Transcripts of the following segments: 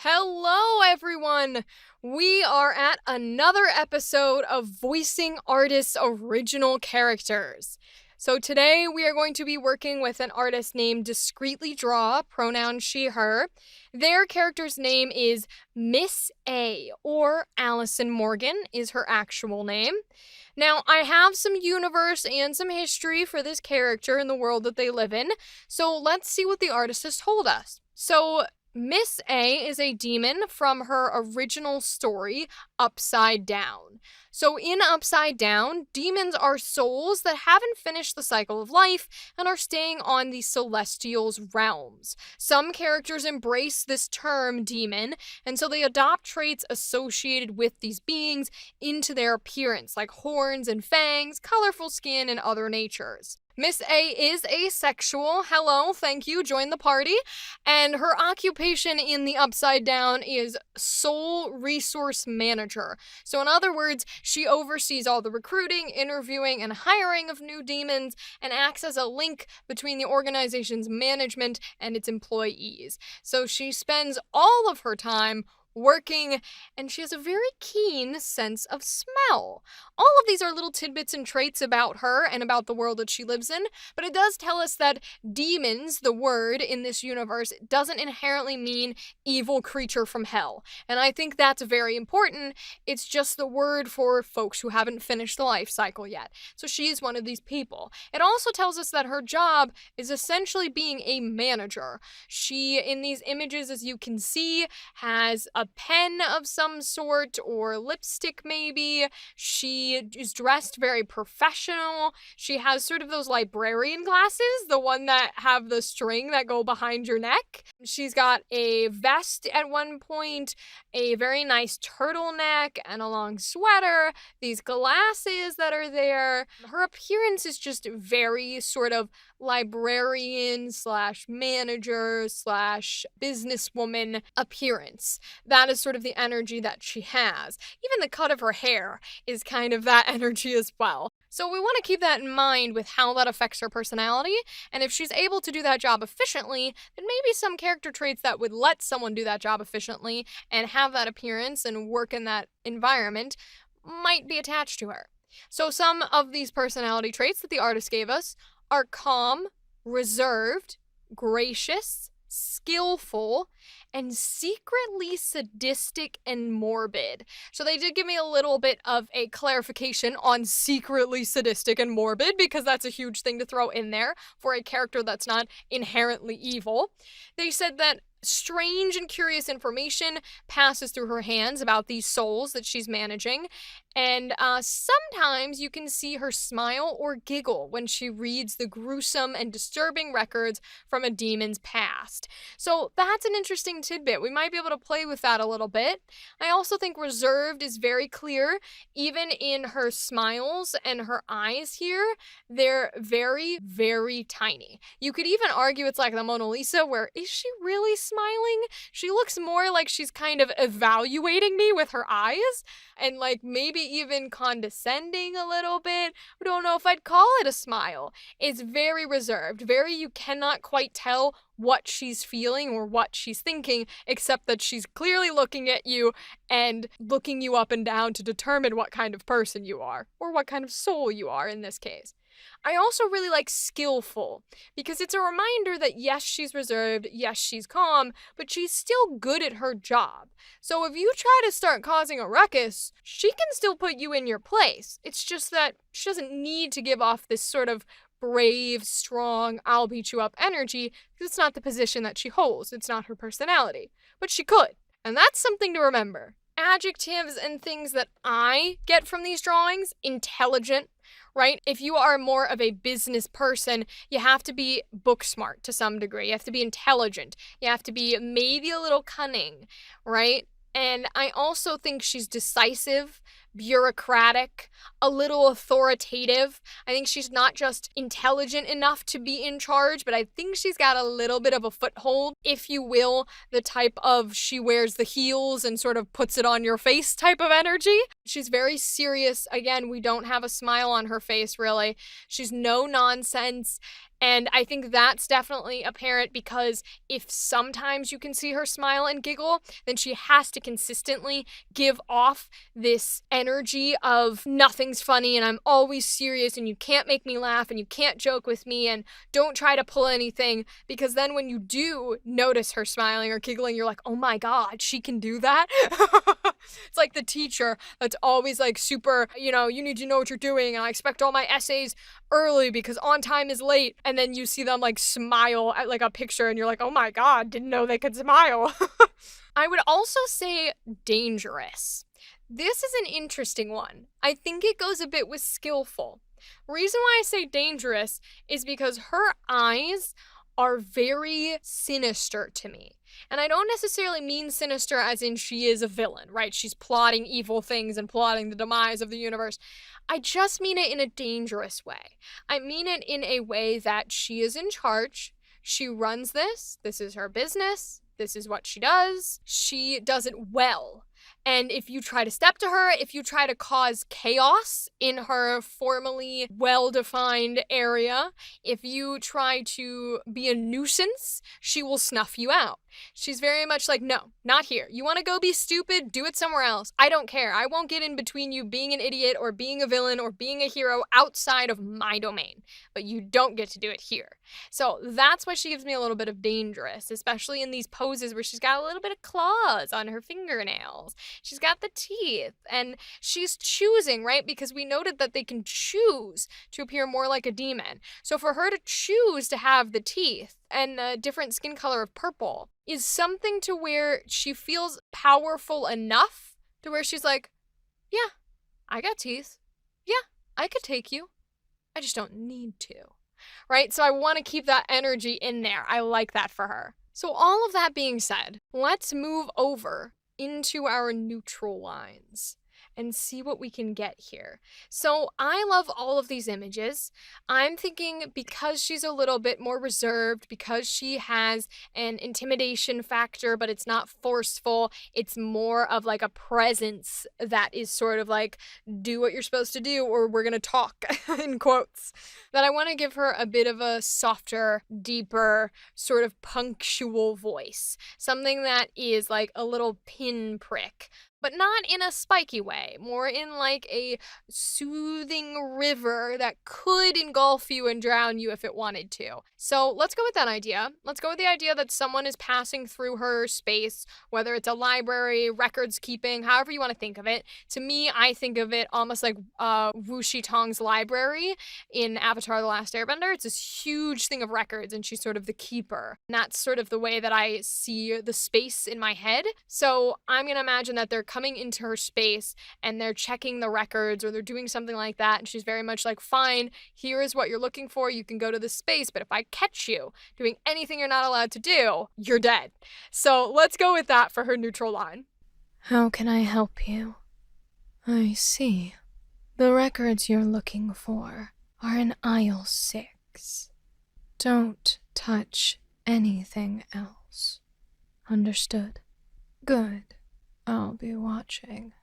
Hello, everyone! We are at another episode of Voicing Artists' Original Characters. So today we are going to be working with an artist named DiscreetlyDraw, pronoun she, her. Their character's name is Miss A, or Allison Morgan is her actual name. Now, I have some universe and some history for this character in the world that they live in, so let's see what the artist has told us. So, Miss A is a demon from her original story, Upside Down. So in Upside Down, demons are souls that haven't finished the cycle of life and are staying on the Celestials' realms. Some characters embrace this term demon, and so they adopt traits associated with these beings into their appearance, like horns and fangs, colorful skin, and other natures. Miss A is asexual. Hello, thank you, join the party. And her occupation in the Upside Down is Soul Resource Manager. So in other words, she oversees all the recruiting, interviewing, and hiring of new demons and acts as a link between the organization's management and its employees. So she spends all of her time working, and she has a very keen sense of smell. All of these are little tidbits and traits about her and about the world that she lives in, but it does tell us that demons, the word in this universe, doesn't inherently mean evil creature from hell. And I think that's very important. It's just the word for folks who haven't finished the life cycle yet. So she's one of these people. It also tells us that her job is essentially being a manager. She, in these images, as you can see, has a pen of some sort or lipstick maybe. She is dressed very professional. She has sort of those librarian glasses, the one that have the string that go behind your neck. She's got a vest at one point, a very nice turtleneck and a long sweater, these glasses that are there. Her appearance is just very sort of librarian slash manager slash businesswoman appearance. That is sort of the energy that she has. Even the cut of her hair is kind of that energy as well. So we want to keep that in mind with how that affects her personality, and if she's able to do that job efficiently, then maybe some character traits that would let someone do that job efficiently and have that appearance and work in that environment might be attached to her. So some of these personality traits that the artist gave us are calm, reserved, gracious, skillful, and secretly sadistic and morbid. So they did give me a little bit of a clarification on secretly sadistic and morbid, because that's a huge thing to throw in there for a character that's not inherently evil. They said that strange and curious information passes through her hands about these souls that she's managing, and sometimes you can see her smile or giggle when she reads the gruesome and disturbing records from a demon's past. So that's an interesting tidbit. We might be able to play with that a little bit. I also think reserved is very clear, even in her smiles and her eyes here. They're very, very tiny. You could even argue it's like the Mona Lisa, where is she really smiling? She looks more like she's kind of evaluating me with her eyes, and like maybe even condescending a little bit. I don't know if I'd call it a smile. It's very reserved, you cannot quite tell what she's feeling or what she's thinking, except that she's clearly looking at you and looking you up and down to determine what kind of person you are, or what kind of soul you are in this case. I also really like skillful, because it's a reminder that yes, she's reserved, yes, she's calm, but she's still good at her job. So if you try to start causing a ruckus, she can still put you in your place. It's just that she doesn't need to give off this sort of brave, strong, I'll beat you up energy, because it's not the position that she holds. It's not her personality. But she could. And that's something to remember. Adjectives and things that I get from these drawings: intelligent, right? If you are more of a business person, you have to be book smart to some degree. You have to be intelligent. You have to be maybe a little cunning, right? And I also think she's decisive, bureaucratic, a little authoritative. I think she's not just intelligent enough to be in charge, but I think she's got a little bit of a foothold, if you will, the type of she wears the heels and sort of puts it on your face type of energy. She's very serious. Again, we don't have a smile on her face, really. She's no nonsense. And I think that's definitely apparent because if sometimes you can see her smile and giggle, then she has to consistently give off this energy of nothing's funny and I'm always serious and you can't make me laugh and you can't joke with me and don't try to pull anything, because then when you do notice her smiling or giggling, you're like, oh my God, she can do that? It's like the teacher that's always like super, you need to know what you're doing and I expect all my essays early because on time is late. And then you see them like smile at like a picture and you're like, oh my God, didn't know they could smile. I would also say dangerous. This is an interesting one. I think it goes a bit with skillful. Reason why I say dangerous is because her eyes are very sinister to me. And I don't necessarily mean sinister as in she is a villain, right? She's plotting evil things and plotting the demise of the universe. I just mean it in a dangerous way. I mean it in a way that she is in charge. She runs this. This is her business. This is what she does. She does it well. And if you try to step to her, if you try to cause chaos in her formally well-defined area, if you try to be a nuisance, she will snuff you out. She's very much like, no, not here. You want to go be stupid? Do it somewhere else. I don't care. I won't get in between you being an idiot or being a villain or being a hero outside of my domain. But you don't get to do it here. So that's why she gives me a little bit of dangerous, especially in these poses where she's got a little bit of claws on her fingernails. She's got the teeth and she's choosing, right? Because we noted that they can choose to appear more like a demon. So for her to choose to have the teeth and a different skin color of purple is something to where she feels powerful enough to where she's like, yeah, I got teeth. Yeah, I could take you. I just don't need to. Right? So I want to keep that energy in there. I like that for her. So all of that being said, let's move over into our neutral lines and see what we can get here. So I love all of these images. I'm thinking because she's a little bit more reserved, because she has an intimidation factor, but it's not forceful. It's more of like a presence that is sort of like, do what you're supposed to do or we're gonna talk, in quotes. That I want to give her a bit of a softer, deeper, sort of punctual voice. Something that is like a little pinprick, but not in a spiky way, more in like a soothing river that could engulf you and drown you if it wanted to. So let's go with that idea. Let's go with the idea that someone is passing through her space, whether it's a library, records keeping, however you want to think of it. To me, I think of it almost like Wu Shitong's library in Avatar: The Last Airbender. It's this huge thing of records and she's sort of the keeper. And that's sort of the way that I see the space in my head. So I'm going to imagine that they're coming into her space and they're checking the records or they're doing something like that. And she's very much like, fine, here is what you're looking for. You can go to this space, but if I catch you doing anything you're not allowed to do, you're dead. So let's go with that for her neutral line. How can I help you? I see. The records you're looking for are in aisle 6. Don't touch anything else. Understood? Good. I'll be watching.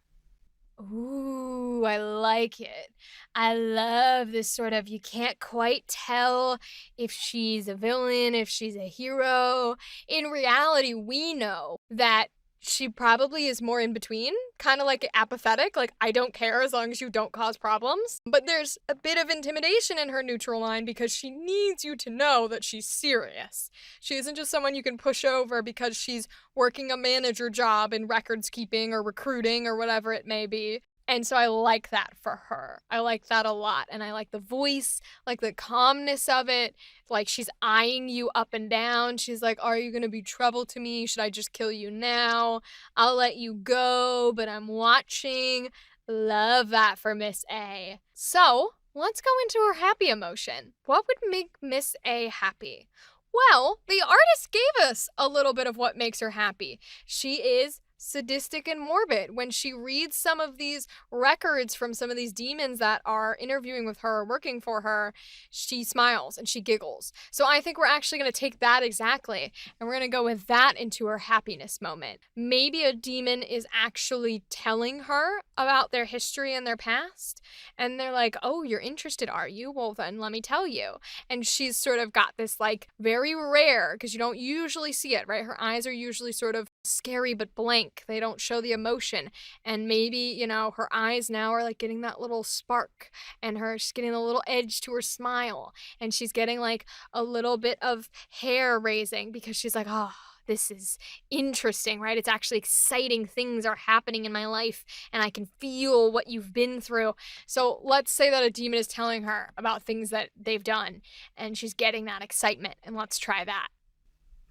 Ooh, I like it. I love this sort of, you can't quite tell if she's a villain, if she's a hero. In reality, we know that she probably is more in between, kind of like apathetic, like I don't care as long as you don't cause problems. But there's a bit of intimidation in her neutral line because she needs you to know that she's serious. She isn't just someone you can push over because she's working a manager job in records keeping or recruiting or whatever it may be. And so I like that for her. I like that a lot. And I like the voice, like the calmness of it. Like she's eyeing you up and down. She's like, are you going to be trouble to me? Should I just kill you now? I'll let you go, but I'm watching. Love that for Miss A. So let's go into her happy emotion. What would make Miss A happy? Well, the artist gave us a little bit of what makes her happy. She is sadistic and morbid. When she reads some of these records from some of these demons that are interviewing with her, working for her, she smiles and she giggles. So I think we're actually going to take that exactly, and we're going to go with that into her happiness moment. Maybe a demon is actually telling her about their history and their past, and they're like, oh, you're interested, are you? Well, then let me tell you. And she's sort of got this like very rare, because you don't usually see it, right? Her eyes are usually sort of scary but blank. They don't show the emotion. And maybe, you know, her eyes now are like getting that little spark, and she's getting a little edge to her smile, and she's getting like a little bit of hair raising because she's like, oh, this is interesting, right? It's actually exciting. Things are happening in my life and I can feel what you've been through. So let's say that a demon is telling her about things that they've done and she's getting that excitement, and let's try that.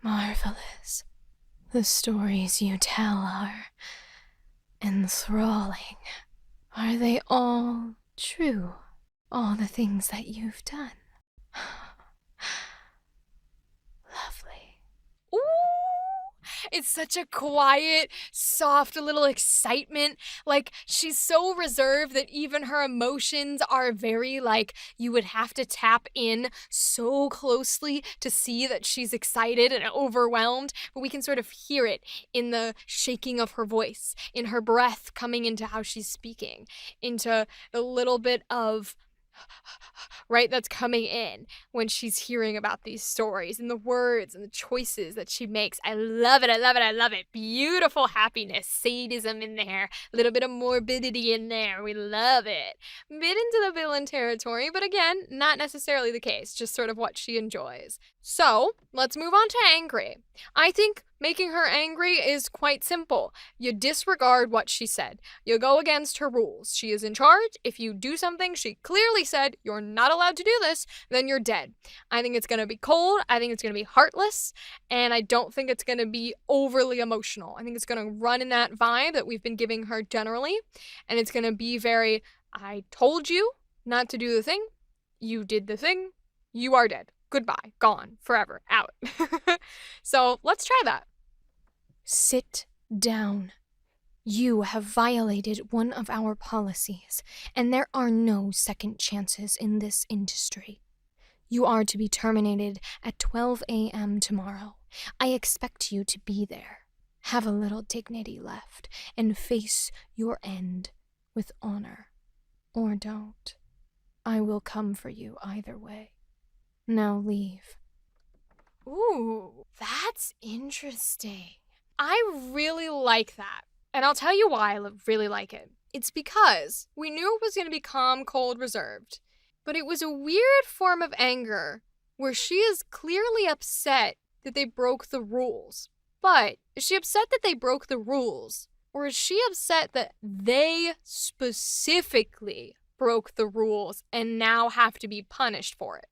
Marvelous. The stories you tell are enthralling. Are they all true? All the things that you've done? Lovely. Ooh! It's such a quiet, soft little excitement. Like, she's so reserved that even her emotions are very, like, you would have to tap in so closely to see that she's excited and overwhelmed. But we can sort of hear it in the shaking of her voice, in her breath coming into how she's speaking, into the little bit of right, that's coming in when she's hearing about these stories, and the words and the choices that she makes. I love it, I love it, I love it. Beautiful happiness, sadism in there, a little bit of morbidity in there. We love it. Bit into the villain territory, but again, not necessarily the case, just sort of what she enjoys. So let's move on to angry. I think making her angry is quite simple. You disregard what she said. You go against her rules. She is in charge. If you do something she clearly said you're not allowed to do this, then you're dead. I think it's going to be cold. I think it's going to be heartless. And I don't think it's going to be overly emotional. I think it's going to run in that vibe that we've been giving her generally. And it's going to be very, I told you not to do the thing. You did the thing. You are dead. Goodbye. Gone. Forever. Out. So let's try that. Sit down. You have violated one of our policies, and there are no second chances in this industry. You are to be terminated at 12 a.m. tomorrow. I expect you to be there. Have a little dignity left, and face your end with honor. Or don't. I will come for you either way. Now leave. Ooh, that's interesting. I really like that. And I'll tell you why I really like it. It's because we knew it was going to be calm, cold, reserved. But it was a weird form of anger where she is clearly upset that they broke the rules. But is she upset that they broke the rules? Or is she upset that they specifically broke the rules and now have to be punished for it?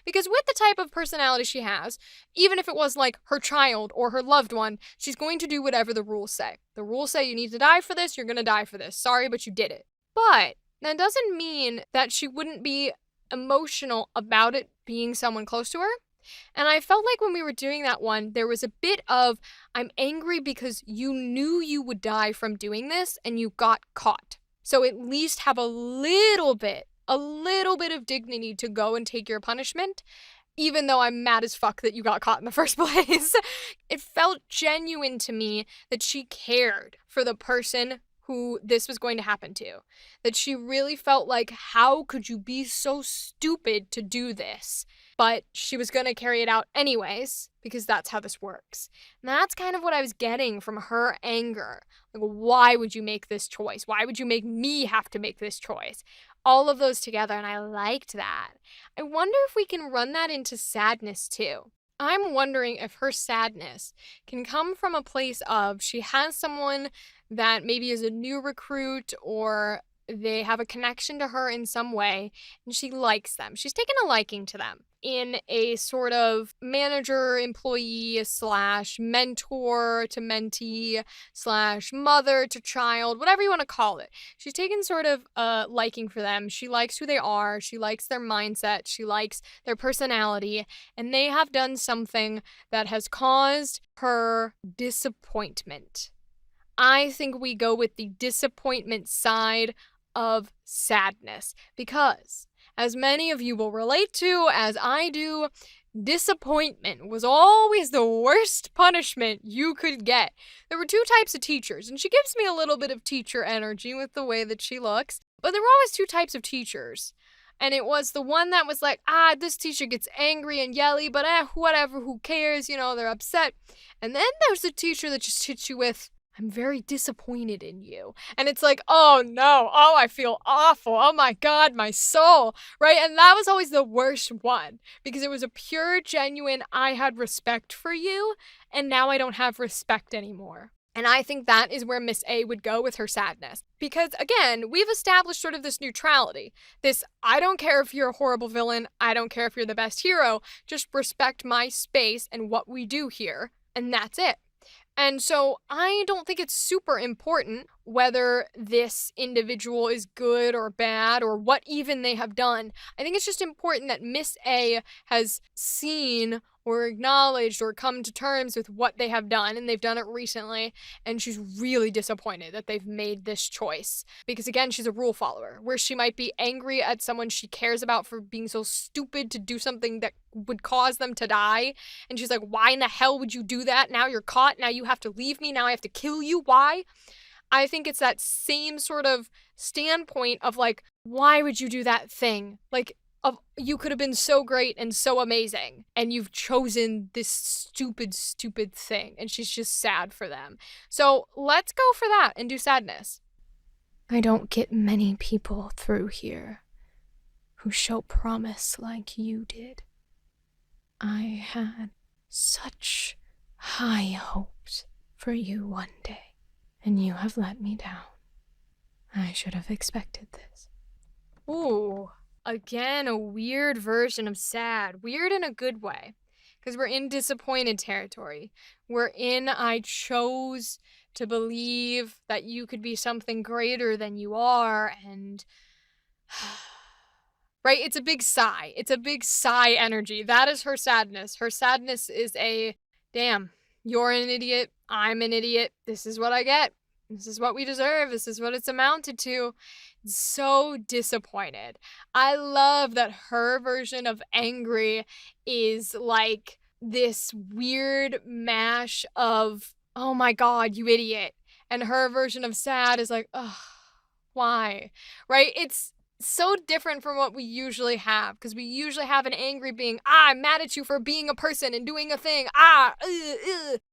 Because with the type of personality she has, even if it was like her child or her loved one, she's going to do whatever the rules say. The rules say you need to die for this, you're going to die for this. Sorry, but you did it. But that doesn't mean that she wouldn't be emotional about it being someone close to her. And I felt like when we were doing that one, there was a bit of, I'm angry because you knew you would die from doing this and you got caught. So at least have a little bit of dignity to go and take your punishment, even though I'm mad as fuck that you got caught in the first place. It felt genuine to me that she cared for the person who this was going to happen to. That she really felt like, how could you be so stupid to do this? But she was going to carry it out anyways, because that's how this works. And that's kind of what I was getting from her anger. Like, why would you make this choice? Why would you make me have to make this choice? All of those together, and I liked that. I wonder if we can run that into sadness too. I'm wondering if her sadness can come from a place of she has someone that maybe is a new recruit, or they have a connection to her in some way, and she likes them. She's taken a liking to them in a sort of manager, employee / mentor to mentee / mother to child, whatever you want to call it. She's taken sort of a liking for them. She likes who they are. She likes their mindset. She likes their personality. And they have done something that has caused her disappointment. I think we go with the disappointment side of sadness because, as many of you will relate to, as I do, disappointment was always the worst punishment you could get. There were 2 types of teachers, and she gives me a little bit of teacher energy with the way that she looks, but there were always 2 types of teachers. And it was the one that was like, this teacher gets angry and yelly, but whatever, who cares, they're upset. And then there's the teacher that just hits you with, I'm very disappointed in you. And it's like, oh no, oh, I feel awful. Oh my God, my soul, right? And that was always the worst one because it was a pure, genuine, I had respect for you, and now I don't have respect anymore. And I think that is where Miss A would go with her sadness. Because again, we've established sort of this neutrality. This, I don't care if you're a horrible villain, I don't care if you're the best hero, just respect my space and what we do here, and that's it. And so I don't think it's super important whether this individual is good or bad or what even they have done. I think it's just important that Miss A has seen or acknowledged or come to terms with what they have done, and they've done it recently, and she's really disappointed that they've made this choice. Because again, she's a rule follower, where she might be angry at someone she cares about for being so stupid to do something that would cause them to die, and she's like, why in the hell would you do that? Now you're caught, now you have to leave me, now I have to kill you, why? I think it's that same sort of standpoint of like, why would you do that thing? Like, you could have been so great and so amazing, and you've chosen this stupid thing, and she's just sad for them. So let's go for that and do sadness. I don't get many people through here who show promise like you did. I had such high hopes for you one day, and you have let me down. I should have expected this. Ooh. Again, a weird version of sad. Weird in a good way. Because we're in disappointed territory. We're in, I chose to believe that you could be something greater than you are, and... right? It's a big sigh. It's a big sigh energy. That is her sadness. Her sadness is a, damn, you're an idiot, I'm an idiot, this is what I get. This is what we deserve. This is what it's amounted to. So disappointed. I love that her version of angry is like this weird mash of, oh my God, you idiot. And her version of sad is like, ugh, why? Right? It's so different from what we usually have, because we usually have an angry being, I'm mad at you for being a person and doing a thing,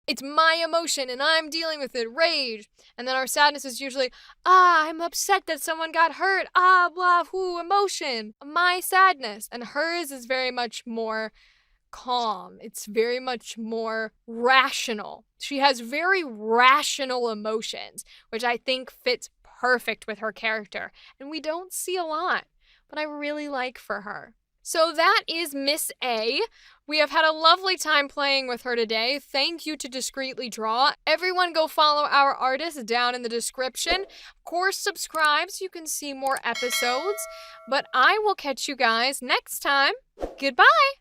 it's my emotion and I'm dealing with it, rage. And then our sadness is usually, I'm upset that someone got hurt, blah, emotion, my sadness. And hers is very much more calm. It's very much more rational. She has very rational emotions, which I think fits perfect with her character, and we don't see a lot, but I really like for her. So that is Miss A. We have had a lovely time playing with her today. Thank you to DiscreetlyDraw. Everyone go follow our artist down in the description. Of course, subscribe so you can see more episodes, but I will catch you guys next time. Goodbye!